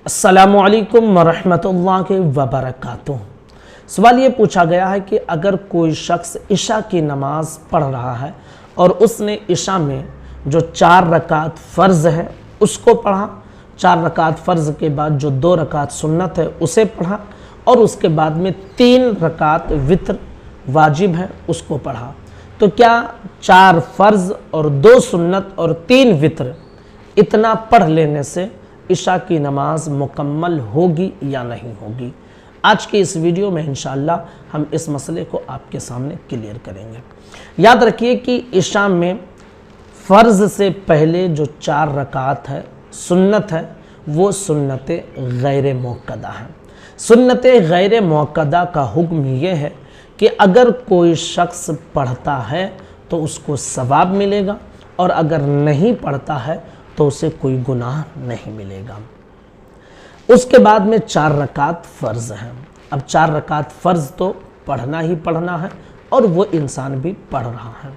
अस्सलामुअलैकुम वरहमतुल्लाहि वबरकातुह। सवाल ये पूछा गया है कि अगर कोई शख्स इशा की नमाज़ पढ़ रहा है और उसने इशा में जो 4 रकात फ़र्ज़ है उसको पढ़ा, 4 रकात फ़र्ज़ के बाद जो 2 रकात सुन्नत है उसे पढ़ा और उसके बाद में 3 रकात वित्र वाजिब है उसको पढ़ा, तो क्या 4 फ़र्ज़ और 2 सुन्नत और 3 वित्र इतना पढ़ लेने से इशा की नमाज मुकम्मल होगी या नहीं होगी? आज के इस वीडियो में इंशाअल्लाह हम इस मसले को आपके सामने क्लियर करेंगे। याद रखिए कि इशा में फ़र्ज़ से पहले जो 4 रकात है सुन्नत है वो सुन्नत गैर मुअक्कदा है। सुन्नत गैर मुअक्कदा का हुक्म ये है कि अगर कोई शख्स पढ़ता है तो उसको सवाब मिलेगा और अगर नहीं पढ़ता है तो उसे कोई गुनाह नहीं मिलेगा। उसके बाद में 4 रकात फ़र्ज़ हैं। अब 4 रकात फ़र्ज़ तो पढ़ना ही पढ़ना है और वो इंसान भी पढ़ रहा है।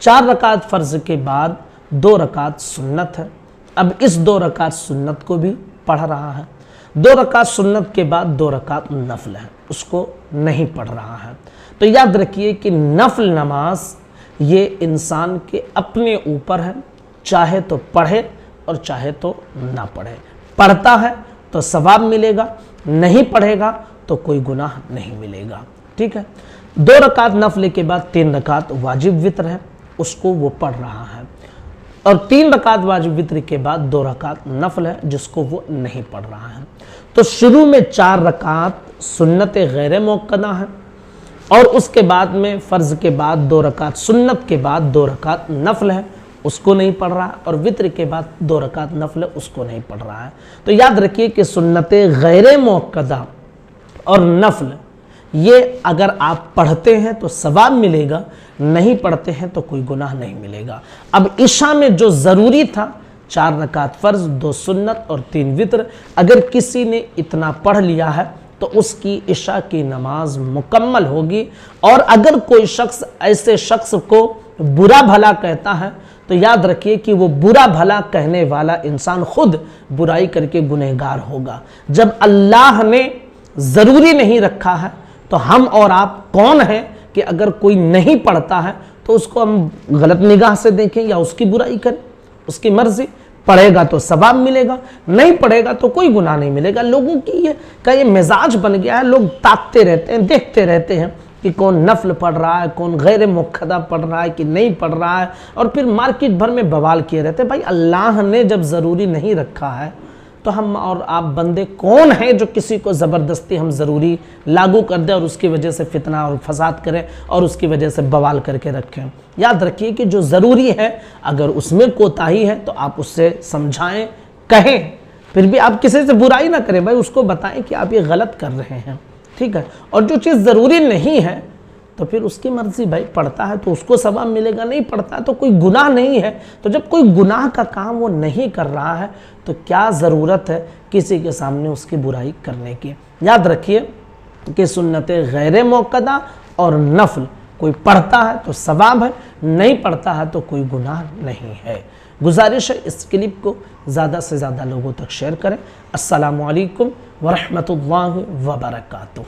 4 रकात फ़र्ज़ के बाद 2 रकात सुन्नत है। अब इस 2 रकात सुन्नत को भी पढ़ रहा है। 2 रकात सुन्नत के बाद 2 रकात नफल है, उसको नहीं पढ़ रहा है। तो याद रखिए कि नफल नमाज ये इंसान के अपने ऊपर है, चाहे तो पढ़े और चाहे तो ना पढ़े। पढ़ता है तो सवाब मिलेगा, नहीं पढ़ेगा तो कोई गुनाह नहीं मिलेगा। ठीक है। 2 रकात नफल के बाद 3 रकात वाजिब वित्र है, उसको वो पढ़ रहा है और 3 रकात वाजिब वित्र के बाद 2 रकात नफल है जिसको वो नहीं पढ़ रहा है। तो शुरू में 4 रकात सुन्नत गैर मुअक्कदा है और उसके बाद में फ़र्ज़ के बाद 2 रकात सुन्नत के बाद 2 रकात नफल है, उसको नहीं पढ़ रहा है और वित्र के बाद 2 रकात नफल उसको नहीं पढ़ रहा है। तो याद रखिए कि सुन्नत गैर मुअक्कदा और नफल ये अगर आप पढ़ते हैं तो सवाब मिलेगा, नहीं पढ़ते हैं तो कोई गुनाह नहीं मिलेगा। अब इशा में जो ज़रूरी था 4 रकात फ़र्ज़ 2 सुन्नत और 3 वित्र, अगर किसी ने इतना पढ़ लिया है तो उसकी इशा की नमाज मुकम्मल होगी। और अगर कोई शख्स ऐसे शख्स को बुरा भला कहता है तो याद रखिए कि वो बुरा भला कहने वाला इंसान खुद बुराई करके गुनहगार होगा। जब अल्लाह ने ज़रूरी नहीं रखा है तो हम और आप कौन हैं कि अगर कोई नहीं पढ़ता है तो उसको हम गलत निगाह से देखें या उसकी बुराई करें? उसकी मर्जी, पढ़ेगा तो सवाब मिलेगा, नहीं पढ़ेगा तो कोई गुनाह नहीं मिलेगा। लोगों की ये मिजाज बन गया है, लोग ताकते रहते हैं, देखते रहते हैं कि कौन नफल पढ़ रहा है, कौन गैर मुअक्कदा पढ़ रहा है कि नहीं पढ़ रहा है, और फिर मार्केट भर में बवाल किए रहते हैं। भाई अल्लाह ने जब ज़रूरी नहीं रखा है तो हम और आप बंदे कौन हैं जो किसी को ज़बरदस्ती हम ज़रूरी लागू कर दें और उसकी वजह से फितना और फसाद करें और उसकी वजह से बवाल करके रखें। याद रखिए कि जो ज़रूरी है अगर उसमें कोताही है तो आप उससे समझाएं, कहें, फिर भी आप किसी से बुराई ना करें, भाई उसको बताएं कि आप ये गलत कर रहे हैं। ठीक है। और जो चीज़ ज़रूरी नहीं है तो फिर उसकी मर्ज़ी, भाई पढ़ता है तो उसको सवाब मिलेगा, नहीं पढ़ता है तो कोई गुनाह नहीं है। तो जब कोई गुनाह का काम वो नहीं कर रहा है तो क्या ज़रूरत है किसी के सामने उसकी बुराई करने की? याद रखिए कि सुन्नत गैर मुअक्कदा और नफल कोई पढ़ता है तो सवाब है, नहीं पढ़ता है तो कोई गुनाह नहीं है। गुजारिश है इस क्लिप को ज़्यादा से ज़्यादा लोगों तक शेयर करें। अस्सलामु अलैकुम वरहमतुल्लाहि वबरकातुह।